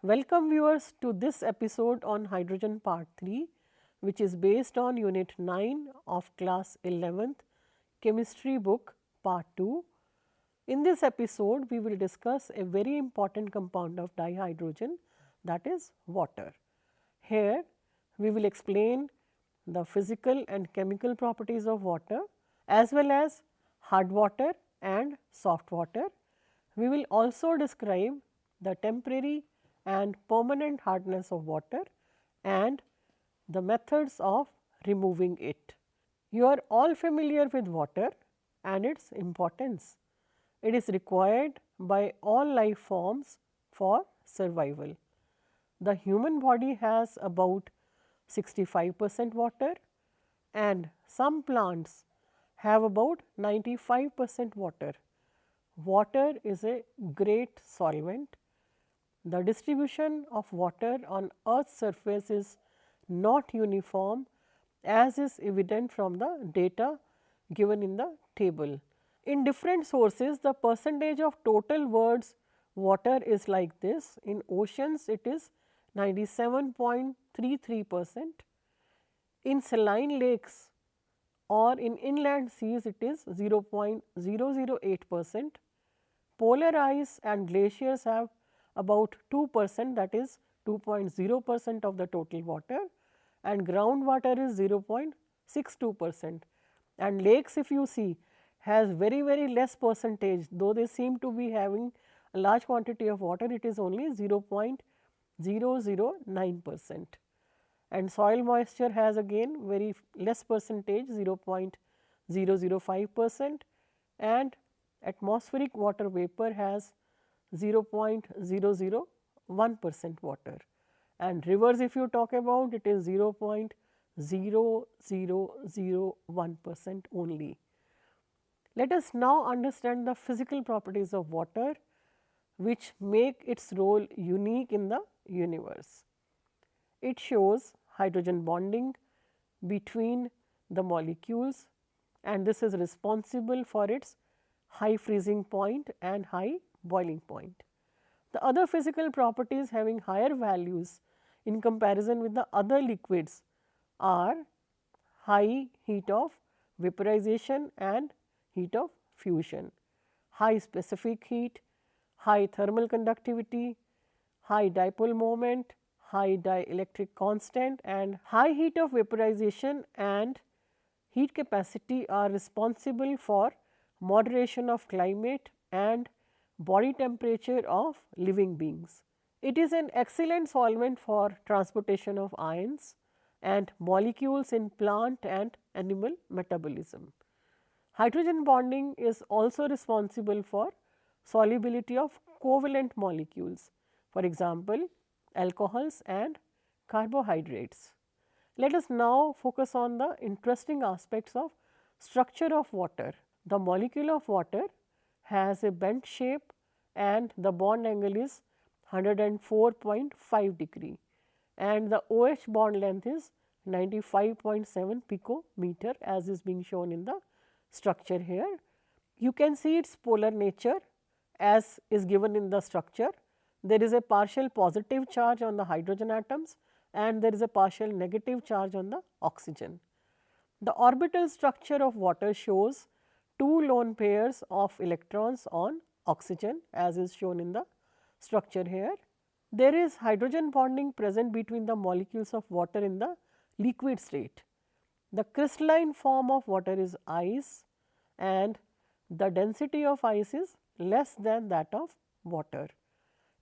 Welcome viewers to this episode on hydrogen part 3, which is based on unit 9 of class 11th chemistry book part 2. In this episode, we will discuss a very important compound of dihydrogen, that is water. Here, we will explain the physical and chemical properties of water as well as hard water and soft water. We will also describe the temporary and permanent hardness of water and the methods of removing it. You are all familiar with water and its importance. It is required by all life forms for survival. The human body has about 65% water and some plants have about 95% water. Water is a great solvent. The distribution of water on Earth's surface is not uniform, as is evident from the data given in the table. In different sources, the percentage of total world's water is like this. In oceans, it is 97.33%. In saline lakes or in inland seas, it is 0.008%. Polar ice and glaciers have about 2%, that is 2.0% of the total water, and groundwater is 0.62%. And lakes, if you see, has very less percentage, though they seem to be having a large quantity of water, it is only 0.009%. And soil moisture has again very less percentage, 0.005%, and atmospheric water vapor has 0.001% water, and rivers, if you talk about, it is 0.0001% only. Let us now understand the physical properties of water which make its role unique in the universe. It shows hydrogen bonding between the molecules, and this is responsible for its high freezing point and high boiling point. The other physical properties having higher values in comparison with the other liquids are high heat of vaporization and heat of fusion, high specific heat, high thermal conductivity, high dipole moment, high dielectric constant, and high heat of vaporization and heat capacity are responsible for moderation of climate and body temperature of living beings. It is an excellent solvent for transportation of ions and molecules in plant and animal metabolism. Hydrogen bonding is also responsible for solubility of covalent molecules, for example, alcohols and carbohydrates. Let us now focus on the interesting aspects of structure of water. The molecule of water has a bent shape and the bond angle is 104.5 degree, and the OH bond length is 95.7 picometer, as is being shown in the structure here. You can see its polar nature as is given in the structure. There is a partial positive charge on the hydrogen atoms and there is a partial negative charge on the oxygen. The orbital structure of water shows two lone pairs of electrons on oxygen, as is shown in the structure here. There is hydrogen bonding present between the molecules of water in the liquid state. The crystalline form of water is ice and the density of ice is less than that of water.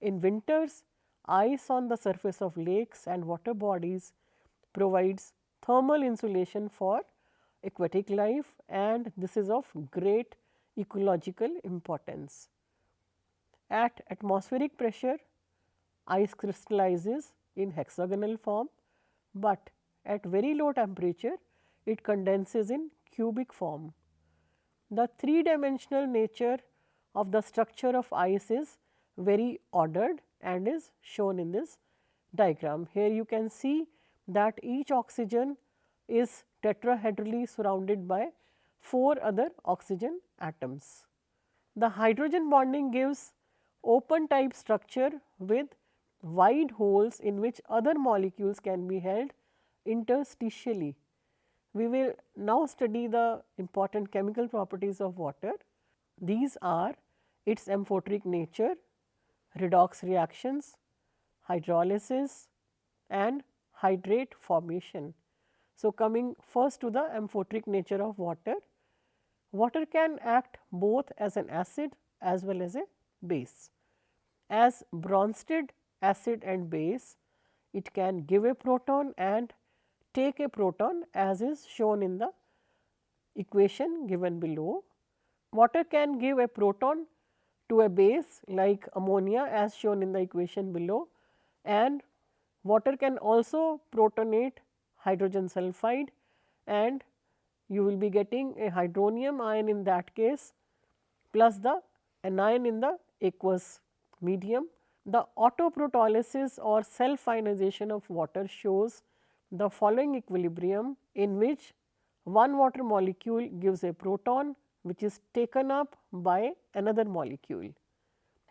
In winters, ice on the surface of lakes and water bodies provides thermal insulation for aquatic life, and this is of great ecological importance. At atmospheric pressure, ice crystallizes in hexagonal form, but at very low temperature it condenses in cubic form. The three-dimensional nature of the structure of ice is very ordered and is shown in this diagram. Here you can see that each oxygen is tetrahedrally surrounded by 4 other oxygen atoms. The hydrogen bonding gives open type structure with wide holes in which other molecules can be held interstitially. We will now study the important chemical properties of water. These are its amphoteric nature, redox reactions, hydrolysis and hydrate formation. So, coming first to the amphoteric nature of water, water can act both as an acid as well as a base. As Bronsted acid and base, it can give a proton and take a proton as is shown in the equation given below. Water can give a proton to a base like ammonia as shown in the equation below, and water can also protonate hydrogen sulfide, and you will be getting a hydronium ion in that case plus the anion in the aqueous medium. The autoprotolysis or self ionization of water shows the following equilibrium in which one water molecule gives a proton which is taken up by another molecule.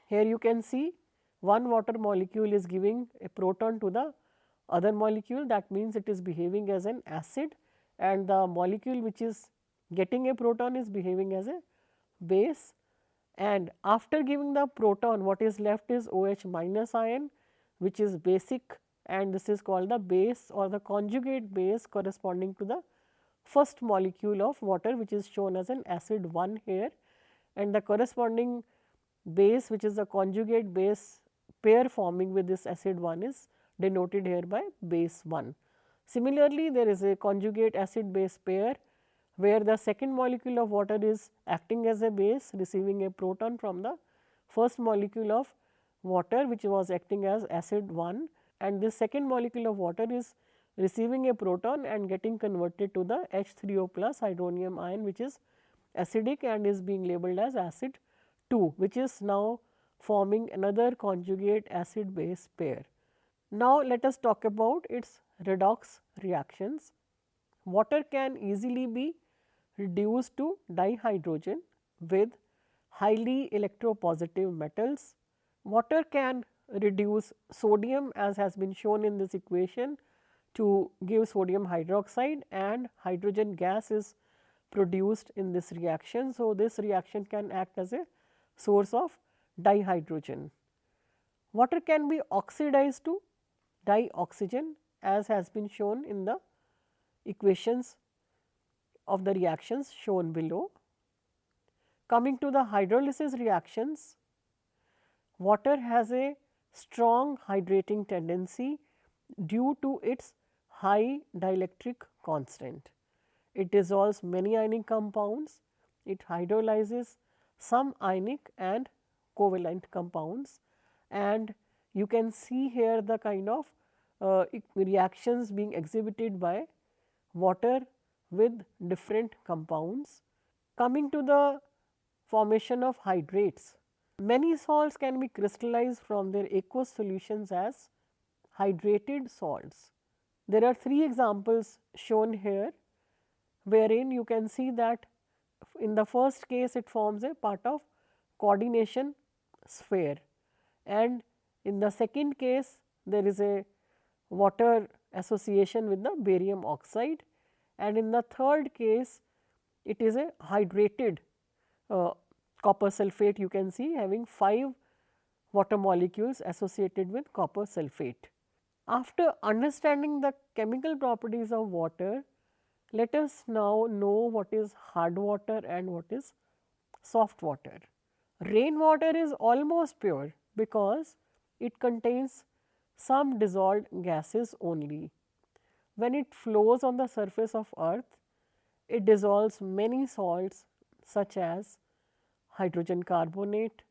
Here you can see one water molecule is giving a proton to the other molecule, that means it is behaving as an acid, and the molecule which is getting a proton is behaving as a base, and after giving the proton what is left is OH minus ion which is basic, and this is called the base or the conjugate base corresponding to the first molecule of water which is shown as an acid 1 here, and the corresponding base which is the conjugate base pair forming with this acid 1 is denoted here by base 1. Similarly, there is a conjugate acid base pair where the second molecule of water is acting as a base receiving a proton from the first molecule of water which was acting as acid 1, and this second molecule of water is receiving a proton and getting converted to the H3O plus hydronium ion which is acidic and is being labeled as acid 2, which is now forming another conjugate acid base pair. Now, let us talk about its redox reactions. Water can easily be reduced to dihydrogen with highly electropositive metals. Water can reduce sodium as has been shown in this equation to give sodium hydroxide, and hydrogen gas is produced in this reaction. So, this reaction can act as a source of dihydrogen. Water can be oxidized to dioxygen as has been shown in the equations of the reactions shown below. Coming to the hydrolysis reactions, water has a strong hydrating tendency due to its high dielectric constant. It dissolves many ionic compounds, it hydrolyzes some ionic and covalent compounds, and you can see here the kind of reactions being exhibited by water with different compounds. Coming to the formation of hydrates, many salts can be crystallized from their aqueous solutions as hydrated salts. There are 3 examples shown here, wherein you can see that in the first case it forms a part of coordination sphere, and in the second case there is a water association with the barium oxide, and in the third case it is a hydrated copper sulphate, you can see having 5 water molecules associated with copper sulphate. After understanding the chemical properties of water, let us now know what is hard water and what is soft water. Rainwater is almost pure because it contains some dissolved gases only. When it flows on the surface of earth, it dissolves many salts such as hydrogen carbonate,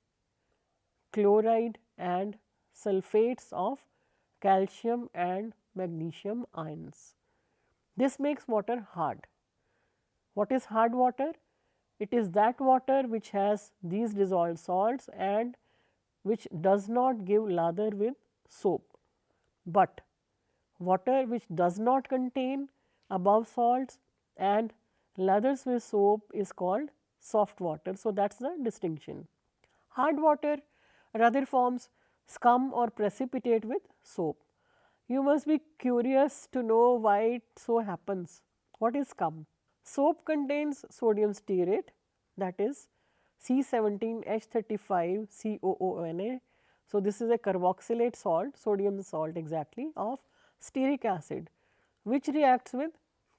chloride and sulfates of calcium and magnesium ions. This makes water hard. What is hard water? It is that water which has these dissolved salts and which does not give lather with soap, but water which does not contain above salts and lathers with soap is called soft water. So, that is the distinction. Hard water rather forms scum or precipitate with soap. You must be curious to know why it so happens. What is scum? Soap contains sodium stearate, that is C17H35COONA. So, this is a carboxylate salt, sodium salt exactly, of stearic acid, which reacts with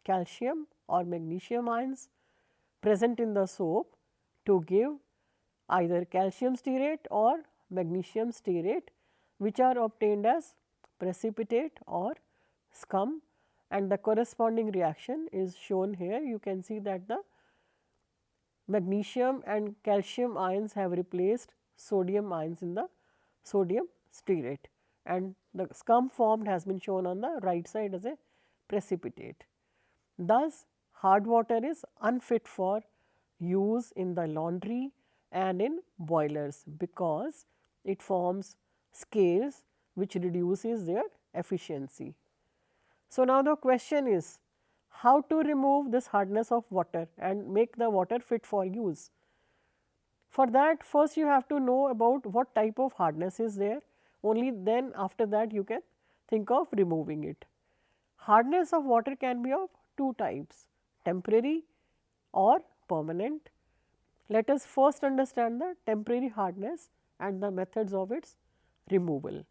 calcium or magnesium ions present in the soap to give either calcium stearate or magnesium stearate, which are obtained as precipitate or scum, and the corresponding reaction is shown here. You can see that the magnesium and calcium ions have replaced sodium ions in the sodium stearate, and the scum formed has been shown on the right side as a precipitate. Thus, hard water is unfit for use in the laundry and in boilers because it forms scales which reduces their efficiency. So, now the question is how to remove this hardness of water and make the water fit for use. For that, first you have to know about what type of hardness is there, only then after that you can think of removing it. Hardness of water can be of two types, temporary or permanent. Let us first understand the temporary hardness and the methods of its removal.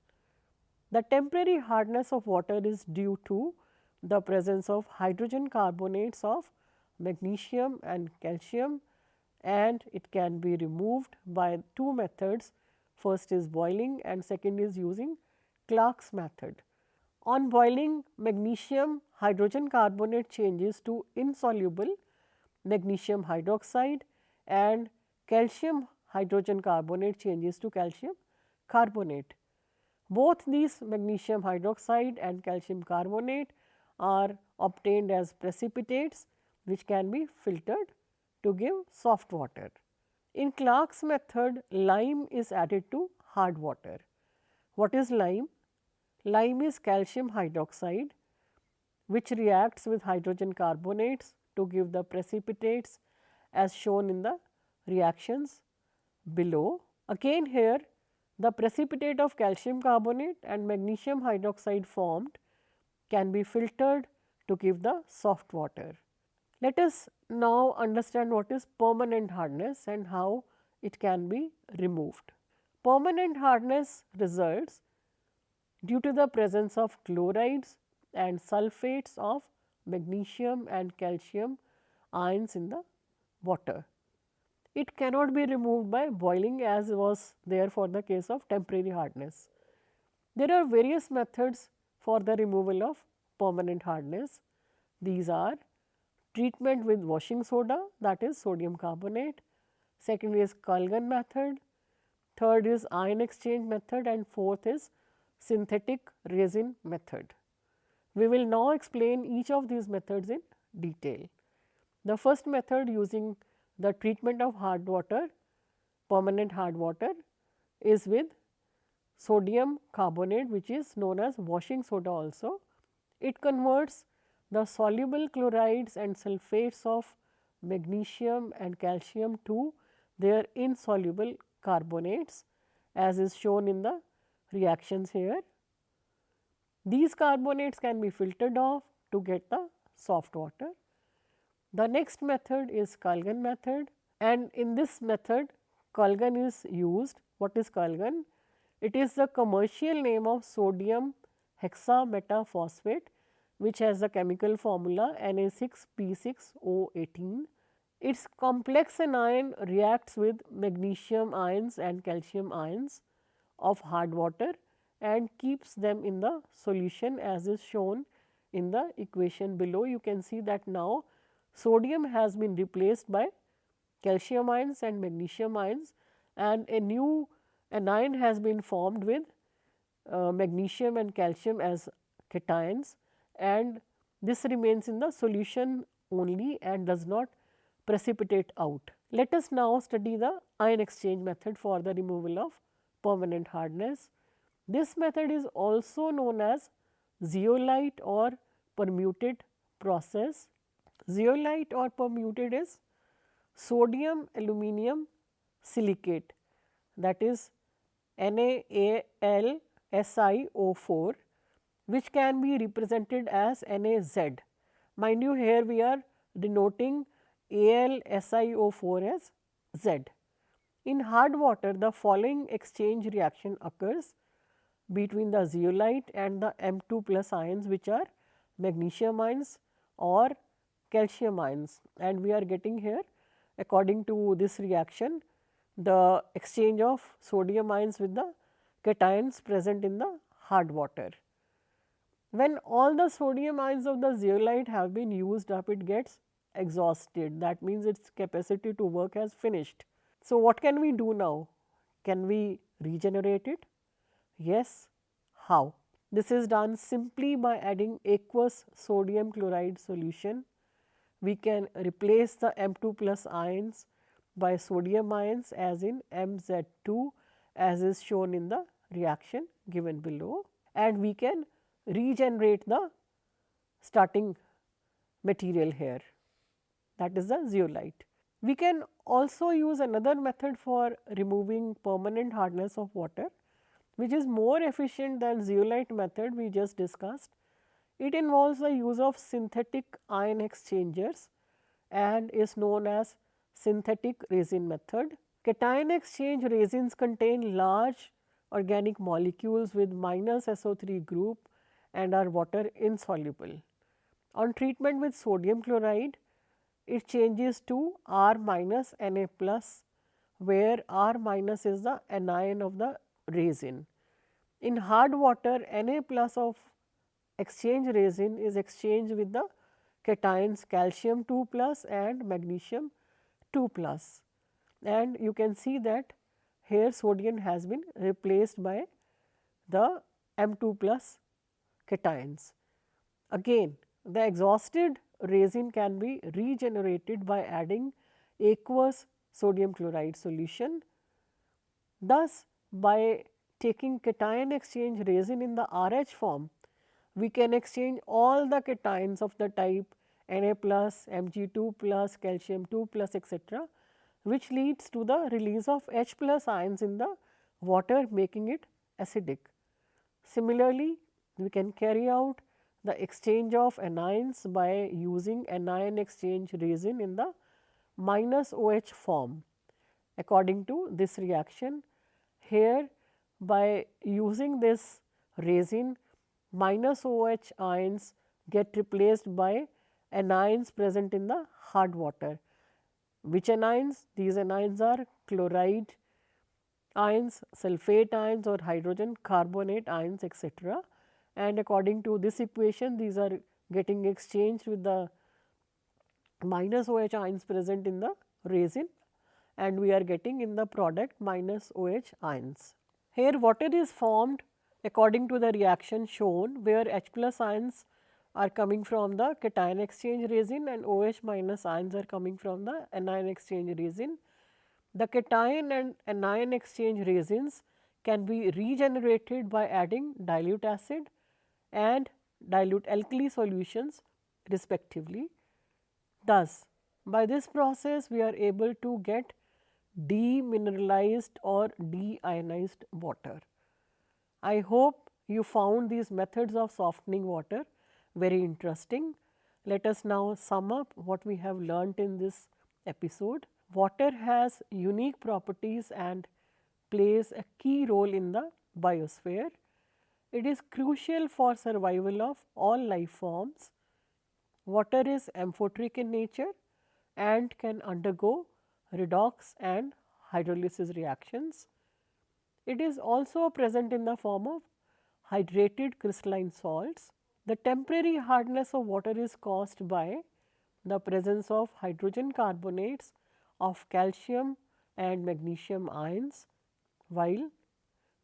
The temporary hardness of water is due to the presence of hydrogen carbonates of magnesium and calcium, and it can be removed by two methods. First is boiling and second is using Clark's method. On boiling, magnesium hydrogen carbonate changes to insoluble magnesium hydroxide and calcium hydrogen carbonate changes to calcium carbonate. Both these magnesium hydroxide and calcium carbonate are obtained as precipitates which can be filtered to give soft water. In Clark's method, lime is added to hard water. What is lime? Lime is calcium hydroxide which reacts with hydrogen carbonates to give the precipitates as shown in the reactions below. Again here the precipitate of calcium carbonate and magnesium hydroxide formed can be filtered to give the soft water. Let us now understand what is permanent hardness and how it can be removed. Permanent hardness results due to the presence of chlorides and sulfates of magnesium and calcium ions in the water. It cannot be removed by boiling as was there for the case of temporary hardness. There are various methods for the removal of permanent hardness. These are treatment with washing soda, that is sodium carbonate, second is Culligan method, third is ion exchange method, and fourth is synthetic resin method. We will now explain each of these methods in detail. The first method, using the treatment of hard water, permanent hard water, is with sodium carbonate, which is known as washing soda also. It converts the soluble chlorides and sulfates of magnesium and calcium to their insoluble carbonates, as is shown in the reactions here. These carbonates can be filtered off to get the soft water. The next method is Culligan method, and in this method Culligan is used. What is Culligan? It is the commercial name of sodium hexametaphosphate, which has the chemical formula Na6P6O18. Its complex anion reacts with magnesium ions and calcium ions of hard water and keeps them in the solution, as is shown in the equation below. You can see that now sodium has been replaced by calcium ions and magnesium ions, and a new anion has been formed with magnesium and calcium as cations, and this remains in the solution only and does not precipitate out. Let us now study the ion exchange method for the removal of permanent hardness. This method is also known as zeolite or permuted process. Zeolite or permuted is sodium aluminum silicate, that is NaAlSiO4, which can be represented as NaZ. Mind you, here we are denoting AlSiO4 as Z. In hard water, the following exchange reaction occurs between the zeolite and the M2 plus ions, which are magnesium ions or calcium ions, and we are getting here, according to this reaction, the exchange of sodium ions with the cations present in the hard water. When all the sodium ions of the zeolite have been used up, it gets exhausted. That means its capacity to work has finished. So, what can we do now? Can we regenerate it? Yes. How? This is done simply by adding aqueous sodium chloride solution. We can replace the M2 plus ions by sodium ions as in MZ2, as is shown in the reaction given below, and we can regenerate the starting material here, that is the zeolite. We can also use another method for removing permanent hardness of water, which is more efficient than zeolite method we just discussed. It involves the use of synthetic ion exchangers and is known as synthetic resin method. Cation exchange resins contain large organic molecules with minus SO3 group and are water insoluble. On treatment with sodium chloride, it changes to R minus Na plus, where R minus is the anion of the resin. In hard water, Na plus of exchange resin is exchanged with the cations calcium 2 plus and magnesium 2 plus, and you can see that here sodium has been replaced by the M2 plus cations. Again, the exhausted resin can be regenerated by adding aqueous sodium chloride solution. Thus, by taking cation exchange resin in the RH form, we can exchange all the cations of the type Na plus, Mg2 plus, calcium 2 plus, etc., which leads to the release of H plus ions in the water, making it acidic. Similarly, we can carry out the exchange of anions by using anion exchange resin in the minus OH form. According to this reaction, here by using this resin, minus OH ions get replaced by anions present in the hard water. Which anions? These anions are chloride ions, sulphate ions or hydrogen carbonate ions, etc. And according to this equation, these are getting exchanged with the minus OH ions present in the resin, and we are getting in the product minus OH ions. Here water is formed according to the reaction shown, where H plus ions are coming from the cation exchange resin and OH minus ions are coming from the anion exchange resin. The cation and anion exchange resins can be regenerated by adding dilute acid and dilute alkali solutions respectively. Thus, by this process we are able to get demineralized or deionized water. I hope you found these methods of softening water very interesting. Let us now sum up what we have learnt in this episode. Water has unique properties and plays a key role in the biosphere. It is crucial for survival of all life forms. Water is amphoteric in nature and can undergo redox and hydrolysis reactions. It is also present in the form of hydrated crystalline salts. The temporary hardness of water is caused by the presence of hydrogen carbonates of calcium and magnesium ions, while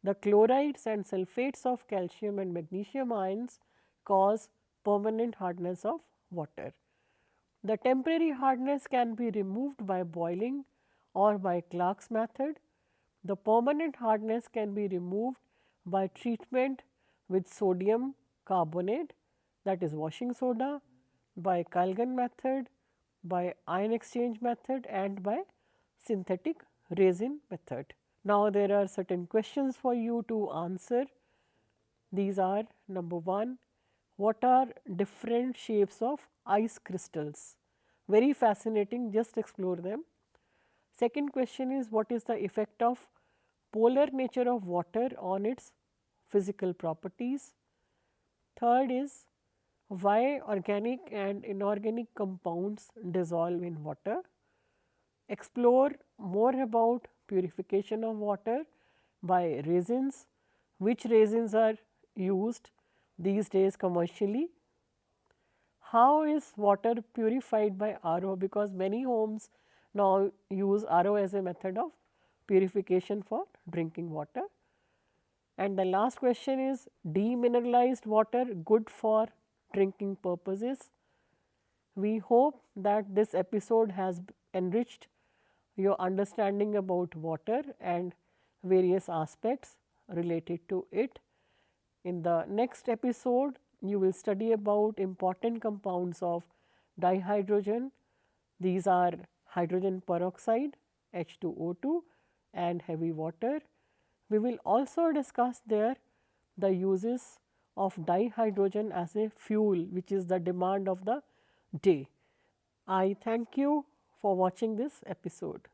the chlorides and sulfates of calcium and magnesium ions cause permanent hardness of water. The temporary hardness can be removed by boiling or by Clark's method. The permanent hardness can be removed by treatment with sodium carbonate, that is washing soda, by Kalgan method, by ion exchange method and by synthetic resin method. Now, there are certain questions for you to answer. These are: number 1, what are different shapes of ice crystals? Very fascinating, just explore them. Second question is, what is the effect of polar nature of water on its physical properties? Third is, why organic and inorganic compounds dissolve in water? Explore more about purification of water by resins, which resins are used these days commercially. How is water purified by RO? Because many homes now use RO as a method of purification for drinking water. And the last question is, demineralized water good for drinking purposes? We hope that this episode has enriched your understanding about water and various aspects related to it. In the next episode, you will study about important compounds of dihydrogen. These are hydrogen peroxide, H2O2, and heavy water. We will also discuss there the uses of dihydrogen as a fuel, which is the demand of the day. I thank you for watching this episode.